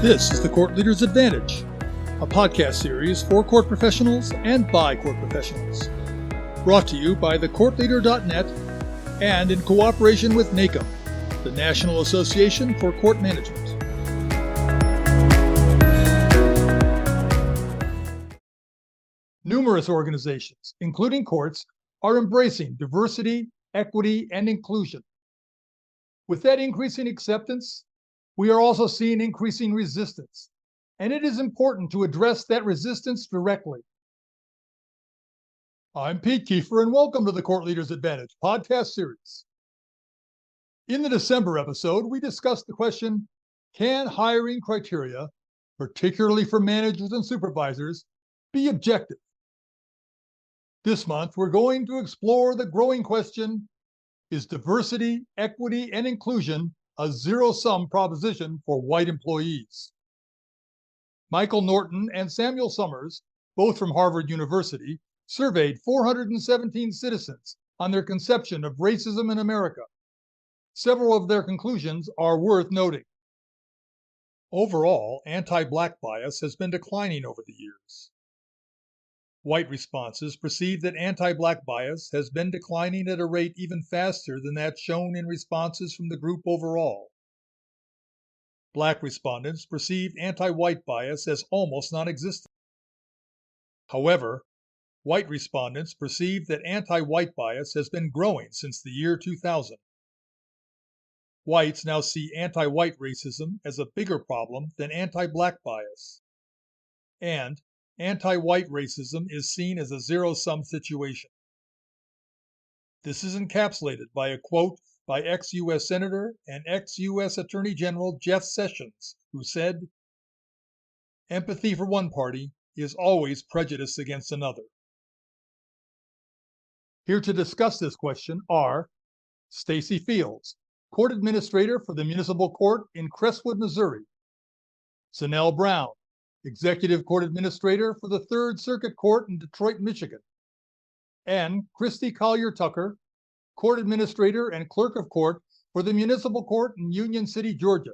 This is the Court Leader's Advantage, a podcast series for court professionals and by court professionals. Brought to you by thecourtleader.net and in cooperation with NACM, the National Association for Court Management. Numerous organizations, including courts, are embracing diversity, equity, and inclusion. With that increasing acceptance, we are also seeing increasing resistance, and it is important to address that resistance directly. I'm Pete Kiefer, and welcome to the Court Leader's Advantage podcast series. In the December episode, we discussed the question, can hiring criteria, particularly for managers and supervisors, be objective? This month, we're going to explore the growing question, is diversity, equity, and inclusion a zero-sum proposition for white employees? Michael Norton and Samuel Summers, both from Harvard University, surveyed 417 citizens on their conception of racism in America. Several of their conclusions are worth noting. Overall, anti-black bias has been declining over the years. White responses perceive that anti-black bias has been declining at a rate even faster than that shown in responses from the group overall. Black respondents perceived anti-white bias as almost non-existent. However, white respondents perceive that anti-white bias has been growing since the year 2000. Whites now see anti-white racism as a bigger problem than anti-black bias. And anti-white racism is seen as a zero-sum situation. This is encapsulated by a quote by ex-U.S. Senator and ex-U.S. Attorney General Jeff Sessions, who said, "Empathy for one party is always prejudice against another." Here to discuss this question are Stacy Fields, Court Administrator for the Municipal Court in Crestwood, Missouri; Zanelle Brown, Executive Court Administrator for the Third Circuit Court in Detroit, Michigan; and Christy Collier-Tucker, Court Administrator and Clerk of Court for the Municipal Court in Union City, Georgia.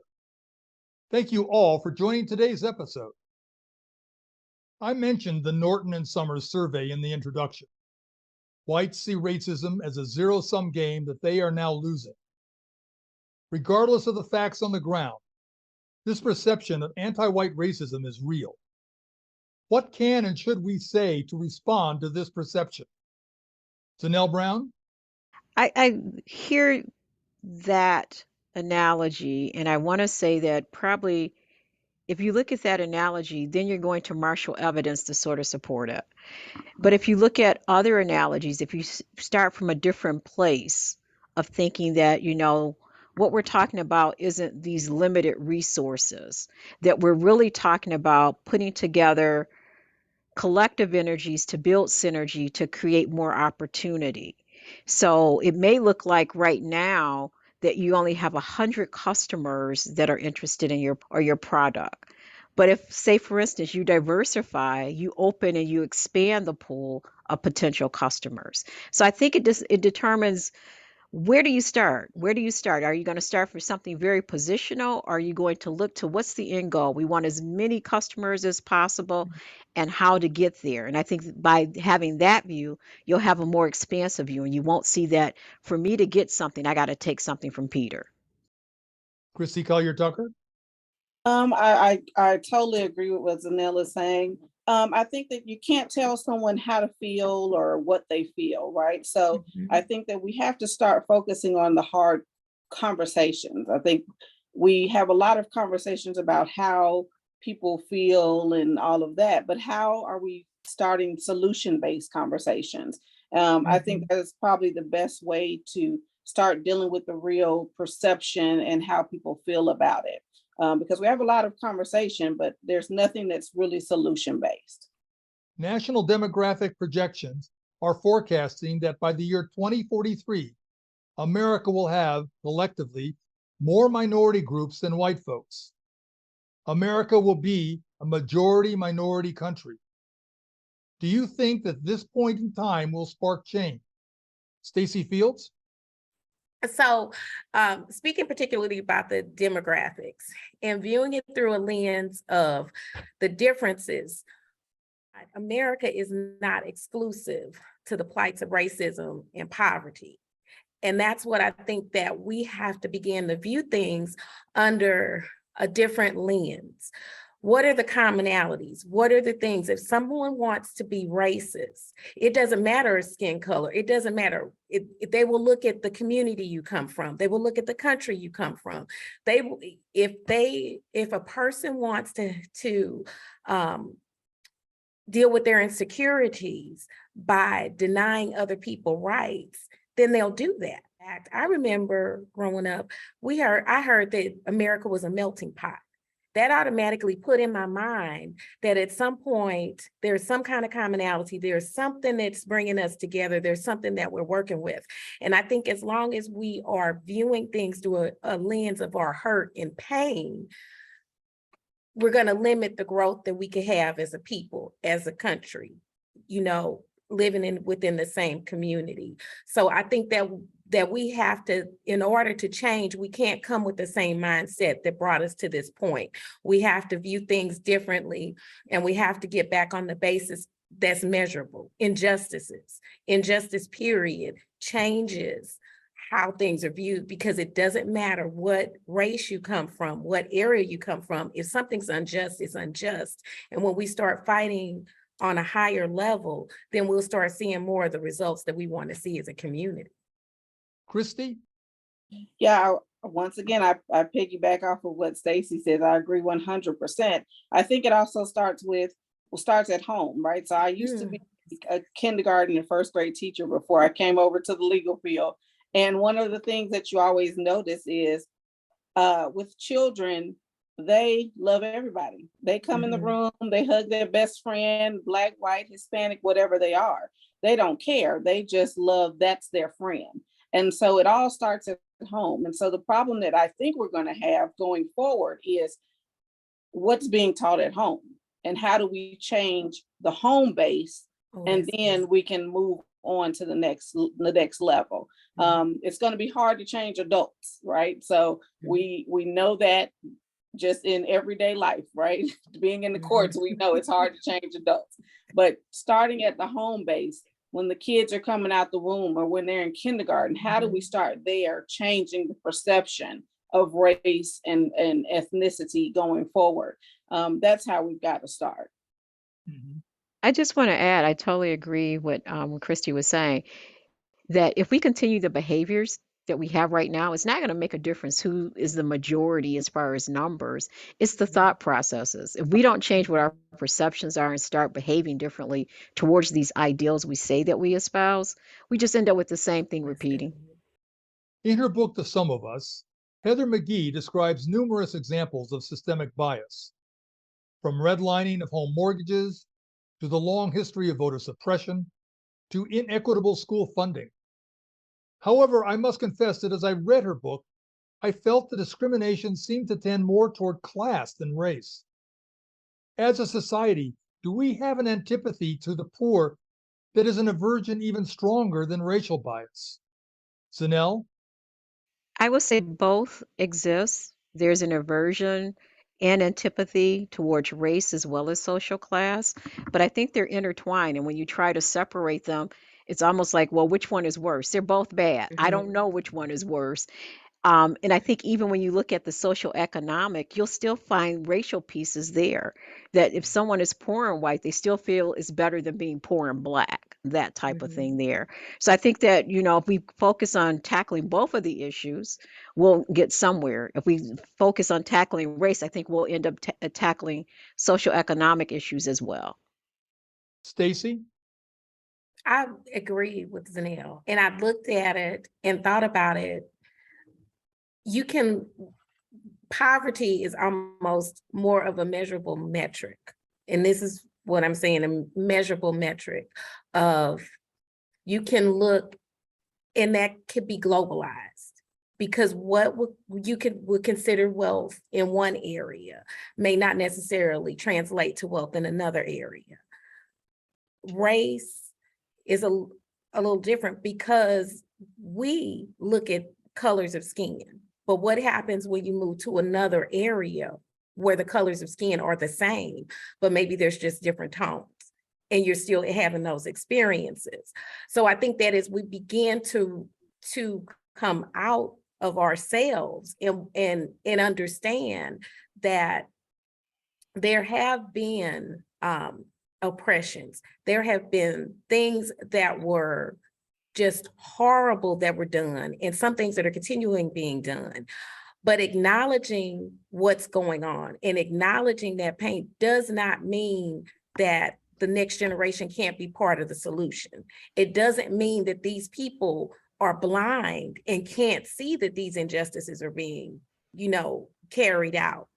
Thank you all for joining today's episode. I mentioned the Norton and Summers survey in the introduction. Whites see racism as a zero-sum game that they are now losing. Regardless of the facts on the ground, this perception of anti-white racism is real. What can and should we say to respond to this perception? Zanelle Brown? I hear that analogy, and I want to say that probably if you look at that analogy, then you're going to marshal evidence to sort of support it. But if you look at other analogies, if you start from a different place of thinking that, what we're talking about isn't these limited resources, that we're really talking about putting together collective energies to build synergy to create more opportunity. So it may look like right now that you only have 100 customers that are interested in your product. But if, say, for instance, you diversify, you open and you expand the pool of potential customers. So I think it determines, where do you start? Where do you start? Are you going to start for something very positional? Or are you going to look to what's the end goal? We want as many customers as possible and how to get there. And I think by having that view, you'll have a more expansive view, and you won't see that for me to get something, I got to take something from Peter. Christy Collier-Tucker? I totally agree with what Zanelle is saying. I think that you can't tell someone how to feel or what they feel, right? So I think that we have to start focusing on the hard conversations. I think we have a lot of conversations about how people feel and all of that, but how are we starting solution-based conversations? I think that is probably the best way to start dealing with the real perception and how people feel about it. Because we have a lot of conversation, but there's nothing that's really solution-based. National demographic projections are forecasting that by the year 2043, America will have, collectively, more minority groups than white folks. America will be a majority-minority country. Do you think that this point in time will spark change? Stacy Fields? So speaking particularly about the demographics and viewing it through a lens of the differences, America is not exclusive to the plights of racism and poverty. And that's what I think that we have to begin to view things under a different lens. What are the commonalities? What are the things? If someone wants to be racist, it doesn't matter skin color. It doesn't matter. They will look at the community you come from. They will look at the country you come from. If a person wants to deal with their insecurities by denying other people rights, then they'll do that. I remember growing up, I heard that America was a melting pot. That automatically put in my mind that at some point, there's some kind of commonality, there's something that's bringing us together, there's something that we're working with. And I think as long as we are viewing things through a lens of our hurt and pain, we're going to limit the growth that we can have as a people, as a country, living within the same community. So I think that we have to, in order to change, we can't come with the same mindset that brought us to this point. We have to view things differently, and we have to get back on the basis that's measurable. Injustice period changes how things are viewed, because it doesn't matter what race you come from, what area you come from. If something's unjust, it's unjust. And when we start fighting on a higher level, then we'll start seeing more of the results that we want to see as a community. Christy? Yeah, once again, I piggyback off of what Stacy says. I agree 100%. I think it also starts at home, right? So I used to be a kindergarten and first grade teacher before I came over to the legal field. And one of the things that you always notice is with children, they love everybody. They come in the room, they hug their best friend, Black, white, Hispanic, whatever they are. They don't care. They just love, that's their friend. And so it all starts at home. And so the problem that I think we're going to have going forward is what's being taught at home, and how do we change the home base, and then we can move on to the next level. It's going to be hard to change adults, right? So we know that just in everyday life, right? Being in the courts, we know it's hard to change adults. But starting at the home base, when the kids are coming out the womb or when they're in kindergarten, how do we start there changing the perception of race and ethnicity going forward? That's how we've got to start. I just want to add, I totally agree with what Christy was saying, that if we continue the behaviors that we have right now, it's not going to make a difference who is the majority as far as numbers. It's the thought processes. If we don't change what our perceptions are and start behaving differently towards these ideals we say that we espouse, we just end up with the same thing repeating. In her book, The Sum of Us, Heather McGee describes numerous examples of systemic bias, from redlining of home mortgages to the long history of voter suppression to inequitable school funding. However, I must confess that as I read her book, I felt the discrimination seemed to tend more toward class than race. As a society, do we have an antipathy to the poor that is an aversion even stronger than racial bias? Zanelle? I would say both exist. There's an aversion and antipathy towards race as well as social class, but I think they're intertwined. And when you try to separate them, it's almost like, well, which one is worse? They're both bad. I don't know which one is worse. And I think even when you look at the social economic, you'll still find racial pieces there. That if someone is poor and white, they still feel it's better than being poor and black, that type of thing there. So I think that, if we focus on tackling both of the issues, we'll get somewhere. If we focus on tackling race, I think we'll end up tackling social economic issues as well. Stacy? I agree with Zanelle, and I looked at it and thought about it. Poverty is almost more of a measurable metric. And this is what I'm saying, a measurable metric of you can look, and that could be globalized, because what would consider wealth in one area may not necessarily translate to wealth in another area. Race is a little different, because we look at colors of skin. But what happens when you move to another area where the colors of skin are the same, but maybe there's just different tones and you're still having those experiences? So I think that as we begin to come out of ourselves and understand that there have been oppressions, there have been things that were just horrible that were done, and some things that are continuing being done. But acknowledging what's going on and acknowledging that pain does not mean that the next generation can't be part of the solution. It doesn't mean that these people are blind and can't see that these injustices are being, carried out.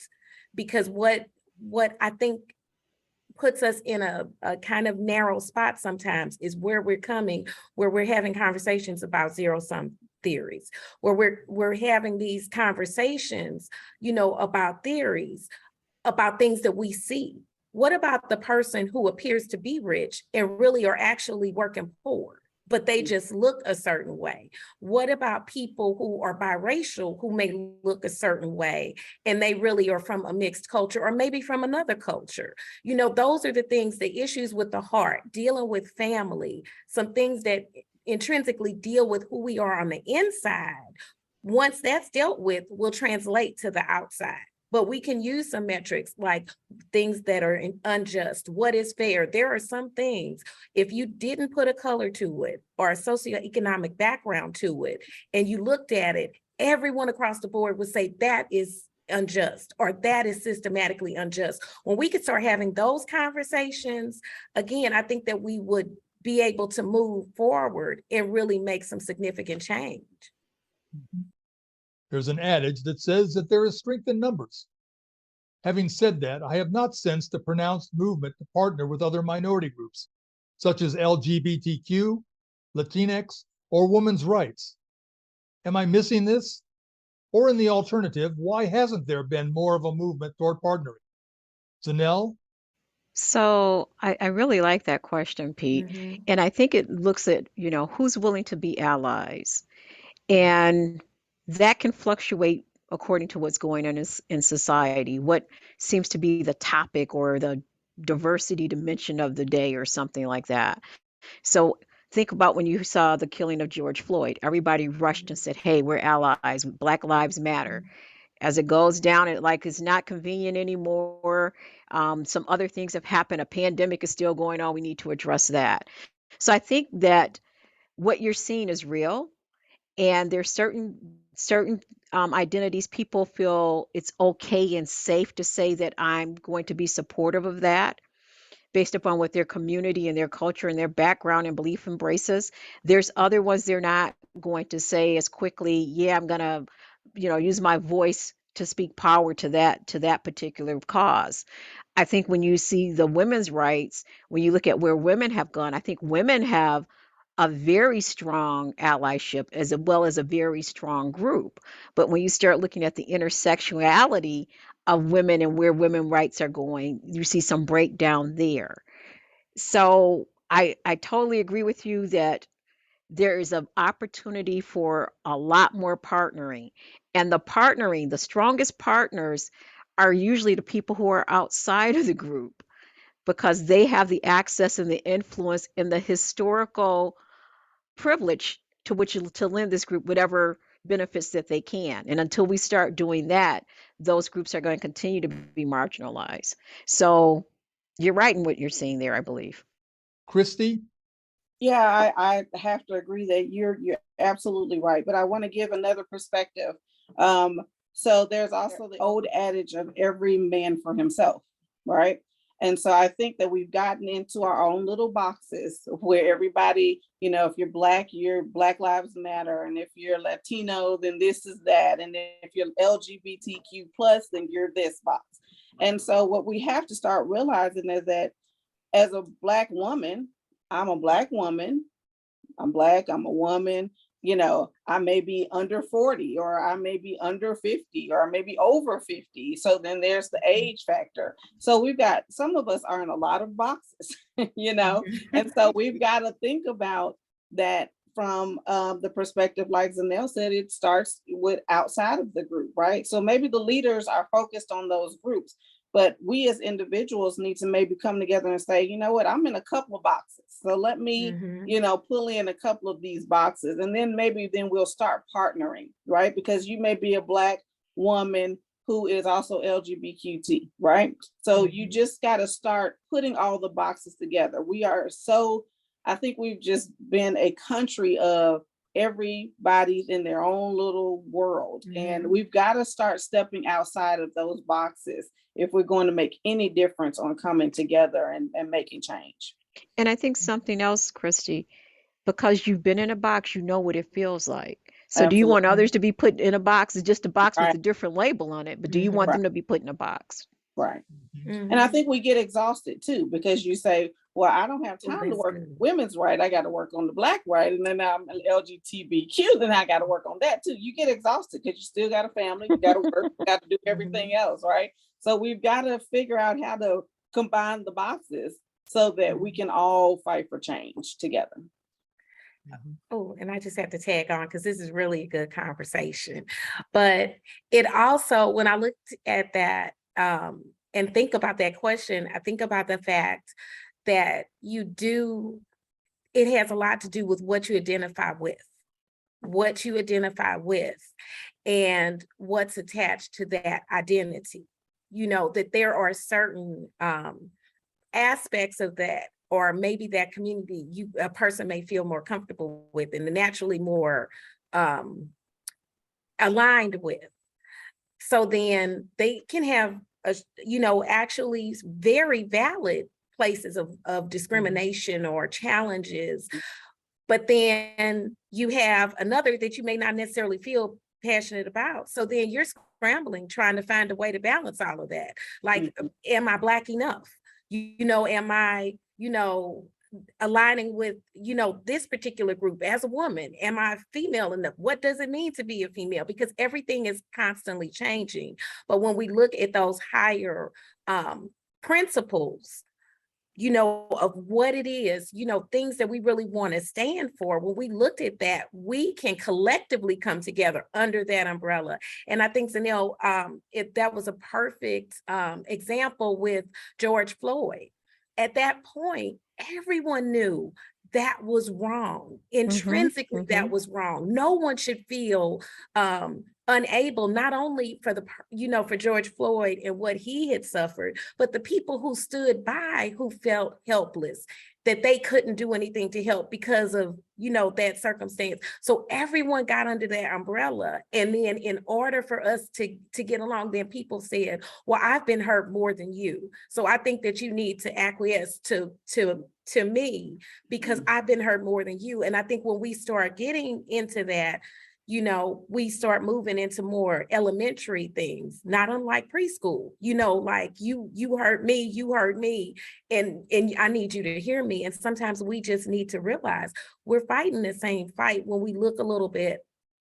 Because what I think puts us in a kind of narrow spot sometimes is where we're having conversations about zero-sum theories, where we're having these conversations, about theories, about things that we see. What about the person who appears to be rich and really are actually working poor, but they just look a certain way? What about people who are biracial who may look a certain way and they really are from a mixed culture or maybe from another culture? Those are the things, the issues with the heart, dealing with family, some things that intrinsically deal with who we are on the inside. Once that's dealt with, will translate to the outside. But we can use some metrics like things that are unjust. What is fair? There are some things, if you didn't put a color to it or a socioeconomic background to it, and you looked at it, everyone across the board would say that is unjust or that is systematically unjust. When we could start having those conversations, again, I think that we would be able to move forward and really make some significant change. There's an adage that says that there is strength in numbers. Having said that, I have not sensed a pronounced movement to partner with other minority groups, such as LGBTQ, Latinx, or women's rights. Am I missing this? Or in the alternative, why hasn't there been more of a movement toward partnering? Zanelle? So I really like that question, Pete. Mhm. And I think it looks at, who's willing to be allies. And that can fluctuate according to what's going on in society, what seems to be the topic or the diversity dimension of the day or something like that. So think about when you saw the killing of George Floyd. Everybody rushed and said, hey, we're allies, Black Lives Matter. As it goes down, it's not convenient anymore. Some other things have happened. A pandemic is still going on. We need to address that. So I think that what you're seeing is real, and there's certain identities people feel it's okay and safe to say that I'm going to be supportive of that based upon what their community and their culture and their background and belief embraces. There's other ones they're not going to say as quickly, yeah, I'm going to, use my voice to speak power to that particular cause. I think when you see the women's rights, when you look at where women have gone, I think women have a very strong allyship as well as a very strong group. But when you start looking at the intersectionality of women and where women rights are going, you see some breakdown there. So I totally agree with you that there is an opportunity for a lot more partnering. And the strongest partners are usually the people who are outside of the group because they have the access and the influence and the historical privilege to which to lend this group whatever benefits that they can. And until we start doing that, those groups are going to continue to be marginalized. So you're right in what you're saying there, I believe. Christy? Yeah, I have to agree that you're absolutely right, but I want to give another perspective. So there's also the old adage of every man for himself, right? And so I think that we've gotten into our own little boxes where everybody, if you're Black, you're Black Lives Matter. And if you're Latino, then this is that. And if you're LGBTQ plus, then you're this box. And so what we have to start realizing is that as a Black woman, I'm a Black woman, I'm Black, I'm a woman, I may be under 40 or I may be under 50 or maybe over 50. So then there's the age factor. So we've got, some of us are in a lot of boxes, and so we've got to think about that from the perspective, like Zanelle said, it starts with outside of the group, right? So maybe the leaders are focused on those groups, but we as individuals need to maybe come together and say, you know what, I'm in a couple of boxes. So let me, pull in a couple of these boxes, and then then we'll start partnering, right? Because you may be a Black woman who is also LGBTQ, right? So you just got to start putting all the boxes together. I think we've just been a country of everybody's in their own little world. And we've got to start stepping outside of those boxes if we're going to make any difference on coming together and making change. And I think something else, Christy, because you've been in a box, you know what it feels like. So do you want Absolutely. others to be put in a box? It's just a box with Right. a different label on it, but do you want Right. them to be put in a box? Right. And I think we get exhausted too, because you say, well, I don't have time to work women's right. I got to work on the Black right. And then I'm LGBTQ, then I got to work on that too. You get exhausted because you still got a family, you got to work, you got to do everything else, right? So we've got to figure out how to combine the boxes so that we can all fight for change together. Oh, and I just have to tag on because this is really a good conversation. But it also, when I looked at that and think about that question, I think about the fact that it has a lot to do with what you identify with, and what's attached to that identity. That there are certain aspects of that, or maybe that community a person may feel more comfortable with and naturally more aligned with. So then they can have actually very valid places of discrimination or challenges. But then you have another that you may not necessarily feel passionate about. So then you're scrambling, trying to find a way to balance all of that. Like, am I Black enough? Am I, aligning with, this particular group as a woman? Am I female enough? What does it mean to be a female? Because everything is constantly changing. But when we look at those higher principles, of what it is, things that we really want to stand for, when we looked at that, we can collectively come together under that umbrella. And I think, Zanelle, that was a perfect example with George Floyd. At that point, everyone knew that was wrong. Intrinsically, that was wrong. No one should feel unable, not only for George Floyd and what he had suffered, but the people who stood by, who felt helpless, that they couldn't do anything to help because of, that circumstance. So everyone got under that umbrella. And then in order for us to get along, then people said, well, I've been hurt more than you. So I think that you need to acquiesce to me because I've been hurt more than you. And I think when we start getting into that, we start moving into more elementary things, not unlike preschool, like you hurt me, and I need you to hear me. And sometimes we just need to realize we're fighting the same fight when we look a little bit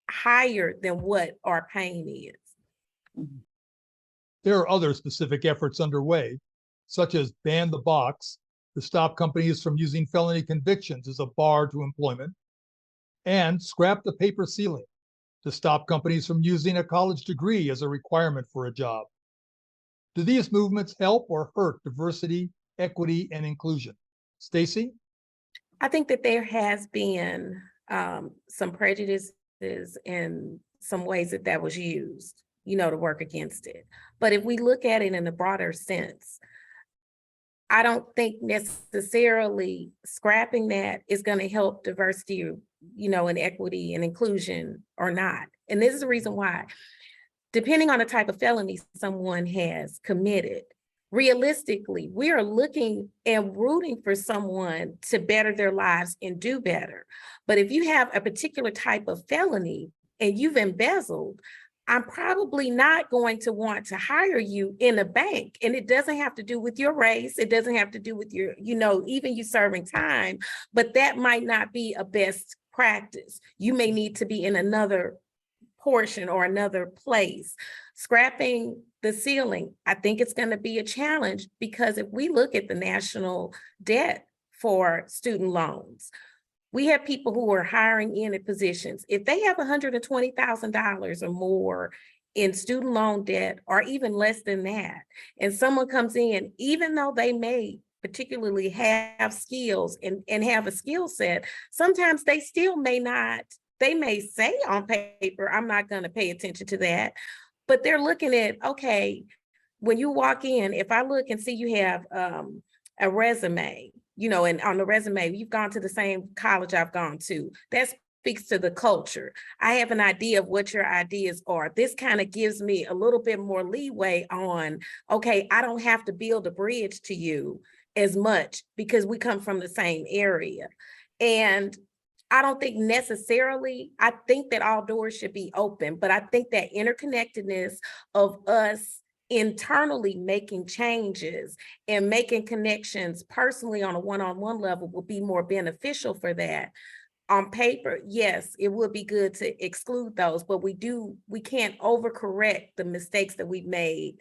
higher than what our pain is. There are other specific efforts underway, such as Ban the Box to stop companies from using felony convictions as a bar to employment, and Scrap the Paper Ceiling to stop companies from using a college degree as a requirement for a job. Do these movements help or hurt diversity, equity, and inclusion? Stacy? I think that there has been some prejudices in some ways that was used, to work against it. But if we look at it in a broader sense, I don't think necessarily scrapping that is going to help diversity, and equity and inclusion or not. And this is the reason why. Depending on the type of felony someone has committed, realistically, we are looking and rooting for someone to better their lives and do better. But if you have a particular type of felony and you've embezzled, I'm probably not going to want to hire you in a bank. And it doesn't have to do with your race. It doesn't have to do with your, even you serving time, but that might not be a best practice. You may need to be in another portion or another place. Scrapping the ceiling, I think it's going to be a challenge, because if we look at the national debt for student loans, We have people who are hiring in at positions. If they have $120,000 or more in student loan debt, or even less than that, and someone comes in, even though they may particularly have skills and have a skill set, sometimes they still may not, they may say on paper, I'm not going to pay attention to that. But they're looking at, okay, when you walk in, if I look and see you have a resume, and on the resume, you've gone to the same college I've gone to, that speaks to the culture. I have an idea of what your ideas are. This kind of gives me a little bit more leeway on, okay, I don't have to build a bridge to you as much because we come from the same area. And I don't think necessarily, I think that all doors should be open, but I think that interconnectedness of us internally making changes and making connections personally on a one-on-one level will be more beneficial for that. On paper, yes, it would be good to exclude those, but we can't overcorrect the mistakes that we've made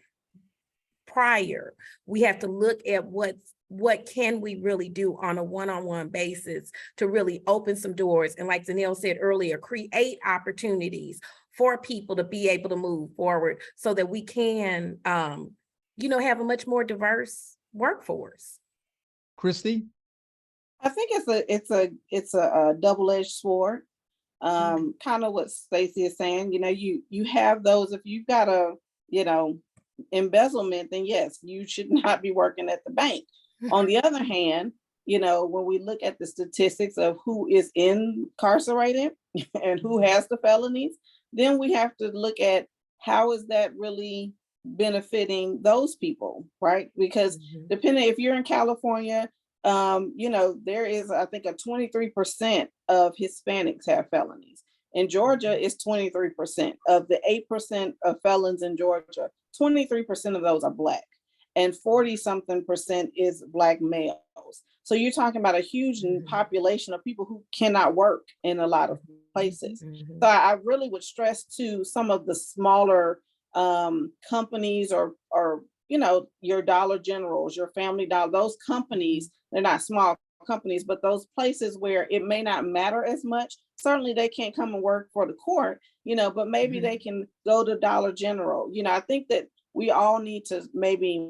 prior. We have to look at what can we really do on a one-on-one basis to really open some doors. And like Zanelle said earlier, create opportunities for people to be able to move forward so that we can, have a much more diverse workforce. Christy? I think it's a double-edged sword. Kind of what Stacey is saying. You have those, if you've got a embezzlement, then yes, you should not be working at the bank. On the other hand, when we look at the statistics of who is incarcerated and who has the felonies, then we have to look at how is that really benefiting those people, right? Because depending, if you're in California, there is, I think, a 23% of Hispanics have felonies. In Georgia, it's 23%. Of the 8% of felons in Georgia, 23% of those are Black, and 40-something% is Black males. So you're talking about a huge population of people who cannot work in a lot of places. So I really would stress to some of the smaller companies or your Dollar Generals, your Family Dollar, those companies, they're not small companies, but those places where it may not matter as much. Certainly they can't come and work for the court, but maybe they can go to Dollar General. I think that we all need to maybe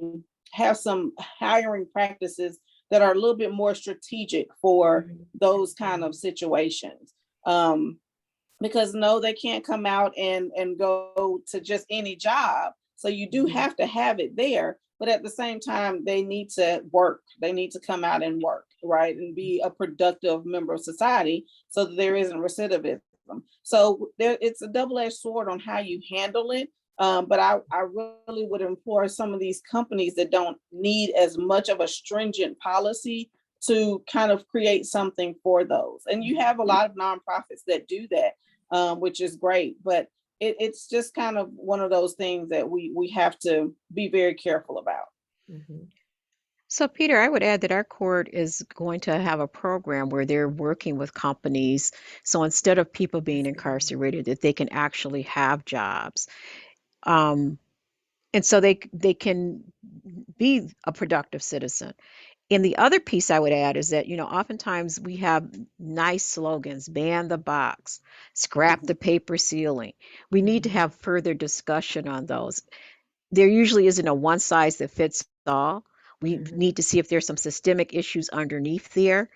have some hiring practices that are a little bit more strategic for those kind of situations. Because no, they can't come out and go to just any job. So you do have to have it there, but at the same time, they need to work. They need to come out and work, right? And be a productive member of society so that there isn't recidivism. So it's a double-edged sword on how you handle it. But I really would implore some of these companies that don't need as much of a stringent policy to kind of create something for those. And you have a lot of nonprofits that do that, which is great. But it's just kind of one of those things that we have to be very careful about. So, Peter, I would add that our court is going to have a program where they're working with companies. So instead of people being incarcerated, that they can actually have jobs. And so they can be a productive citizen. And the other piece I would add is that, oftentimes we have nice slogans, ban the box, scrap the paper ceiling. We need to have further discussion on those. There usually isn't a one size that fits all. We need to see if there's some systemic issues underneath there,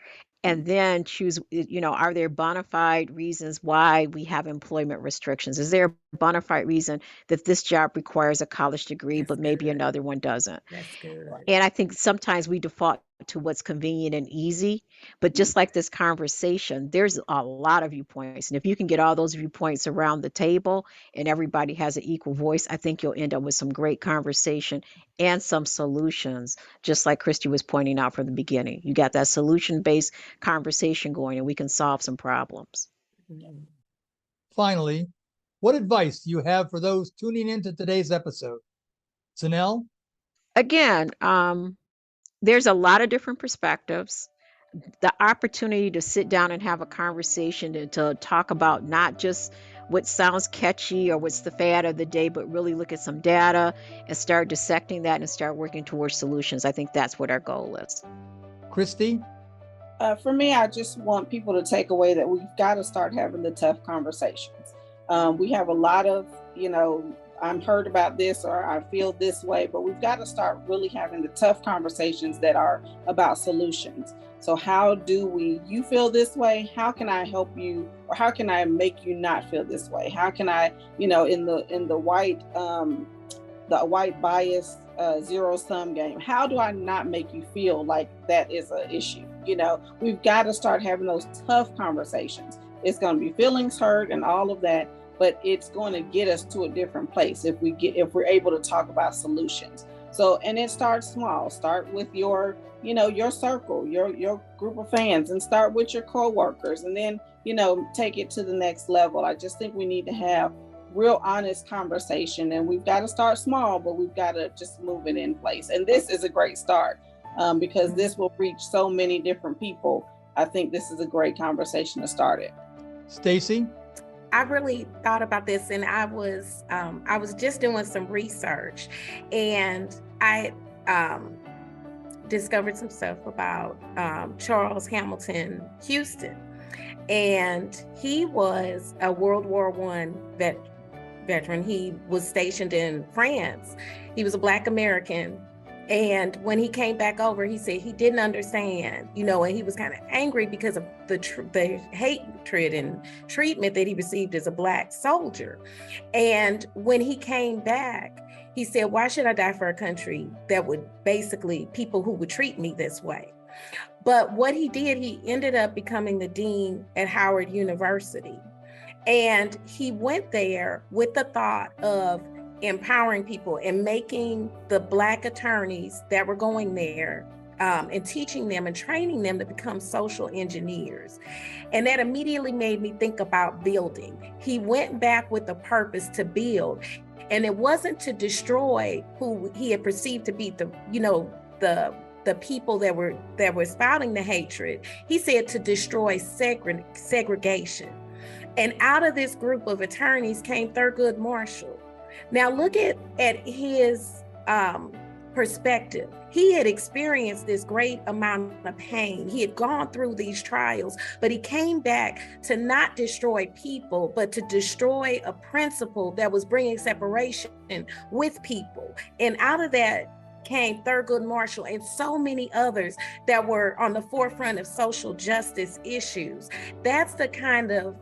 and then choose, are there bona fide reasons why we have employment restrictions? Is there a bona fide reason that this job requires a college degree, but maybe another one doesn't? That's good. And I think sometimes we default to what's convenient and easy, but just like this conversation, there's a lot of viewpoints. And if you can get all those viewpoints around the table and everybody has an equal voice, I think you'll end up with some great conversation and some solutions, just like Christy was pointing out from the beginning. You got that solution-based conversation going and we can solve some problems. Finally, what advice do you have for those tuning into today's episode? Sanel? Again, there's a lot of different perspectives. The opportunity to sit down and have a conversation and to talk about not just what sounds catchy or what's the fad of the day, but really look at some data and start dissecting that and start working towards solutions. I think that's what our goal is. Christy? For me, I just want people to take away that we've got to start having the tough conversations. We have a lot of, I'm heard about this or I feel this way, but we've got to start really having the tough conversations that are about solutions. So how do you feel this way? How can I help you? Or how can I make you not feel this way? How can I, in the white bias zero sum game, how do I not make you feel like that is an issue? We've got to start having those tough conversations. It's going to be feelings hurt and all of that, but it's going to get us to a different place if we're able to talk about solutions. So, and it starts small. Start with your circle, your group of fans, and start with your coworkers, and then take it to the next level. I just think we need to have real honest conversation, and we've got to start small, but we've got to just move it in place. And this is a great start because this will reach so many different people. I think this is a great conversation to start it. Stacy? I really thought about this, and I was just doing some research, and I discovered some stuff about Charles Hamilton Houston, and he was a World War I veteran. He was stationed in France. He was a Black American. And when he came back over, he said he didn't understand, and he was kind of angry because of the hatred and treatment that he received as a Black soldier. And when he came back, he said, why should I die for a country that would basically people who would treat me this way? But what he did, he ended up becoming the dean at Howard University. And he went there with the thought of empowering people and making the Black attorneys that were going there and teaching them and training them to become social engineers. And that immediately made me think about building. He went back with a purpose to build, and it wasn't to destroy who he had perceived to be the people that were spouting the hatred. He said to destroy segregation. And out of this group of attorneys came Thurgood Marshall. Now look at his perspective. He had experienced this great amount of pain. He had gone through these trials, but he came back to not destroy people, but to destroy a principle that was bringing separation with people. And out of that came Thurgood Marshall and so many others that were on the forefront of social justice issues. That's the kind of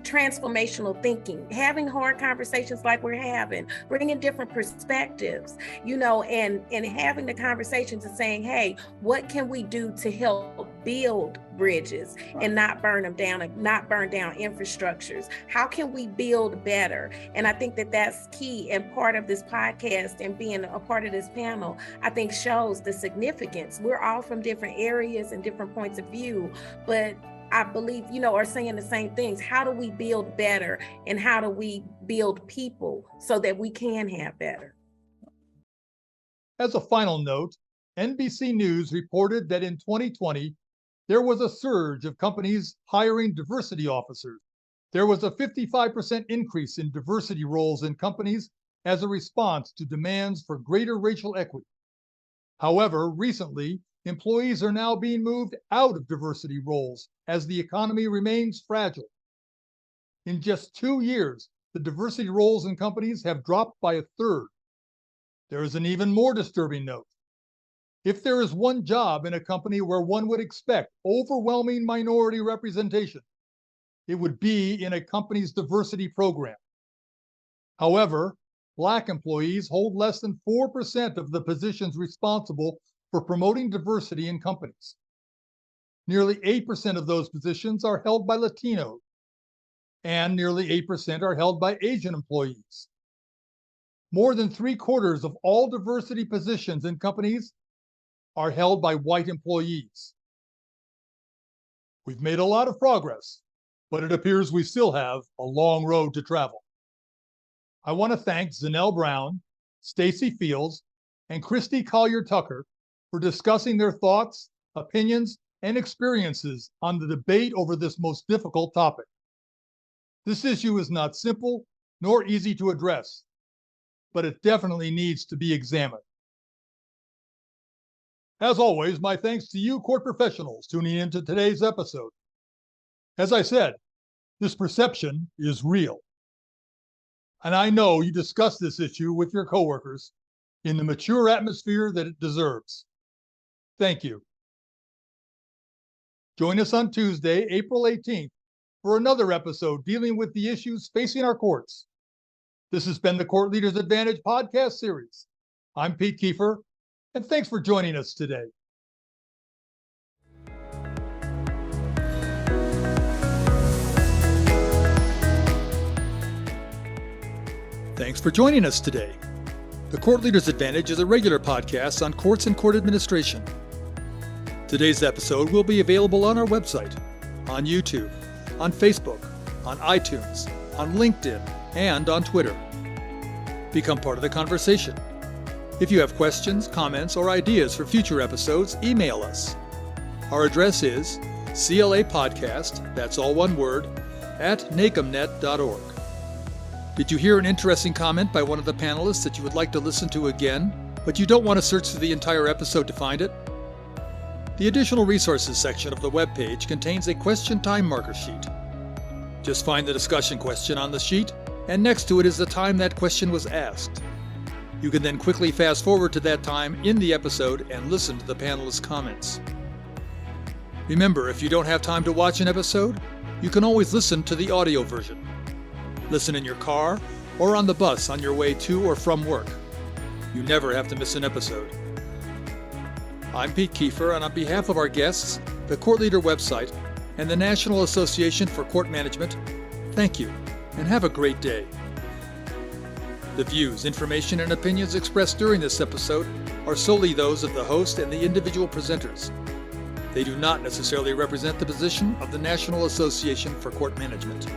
transformational thinking, having hard conversations like we're having, bringing different perspectives, and having the conversations and saying, hey, what can we do to help build bridges and not burn them down and not burn down infrastructures? How can we build better? And I think that that's key. And part of this podcast and being a part of this panel, I think shows the significance. We're all from different areas and different points of view, but I believe, are saying the same things. How do we build better, and how do we build people so that we can have better? As a final note, NBC News reported that in 2020, there was a surge of companies hiring diversity officers. There was a 55% increase in diversity roles in companies as a response to demands for greater racial equity. However, recently, employees are now being moved out of diversity roles as the economy remains fragile. In just 2 years, the diversity roles in companies have dropped by a third. There is an even more disturbing note. If there is one job in a company where one would expect overwhelming minority representation, it would be in a company's diversity program. However, Black employees hold less than 4% of the positions responsible for promoting diversity in companies. Nearly 8% of those positions are held by Latinos, and nearly 8% are held by Asian employees. More than 3/4 of all diversity positions in companies are held by white employees. We've made a lot of progress, but it appears we still have a long road to travel. I want to thank Zanelle Brown, Stacy Fields, and Christy Collier-Tucker for discussing their thoughts, opinions, and experiences on the debate over this most difficult topic. This issue is not simple nor easy to address, but it definitely needs to be examined. As always, my thanks to you court professionals tuning into today's episode. As I said, this perception is real. And I know you discussed this issue with your coworkers in the mature atmosphere that it deserves. Thank you. Join us on Tuesday, April 18th, for another episode dealing with the issues facing our courts. This has been the Court Leaders Advantage podcast series. I'm Pete Kiefer, and thanks for joining us today. Thanks for joining us today. The Court Leaders Advantage is a regular podcast on courts and court administration. Today's episode will be available on our website, on YouTube, on Facebook, on iTunes, on LinkedIn, and on Twitter. Become part of the conversation. If you have questions, comments, or ideas for future episodes, email us. Our address is CLApodcast, that's all one word, @nacomnet.org. Did you hear an interesting comment by one of the panelists that you would like to listen to again, but you don't want to search through the entire episode to find it? The additional resources section of the webpage contains a question time marker sheet. Just find the discussion question on the sheet, and next to it is the time that question was asked. You can then quickly fast forward to that time in the episode and listen to the panelists' comments. Remember, if you don't have time to watch an episode, you can always listen to the audio version. Listen in your car or on the bus on your way to or from work. You never have to miss an episode. I'm Pete Kiefer, and on behalf of our guests, the Court Leader website, and the National Association for Court Management, thank you, and have a great day. The views, information, and opinions expressed during this episode are solely those of the host and the individual presenters. They do not necessarily represent the position of the National Association for Court Management.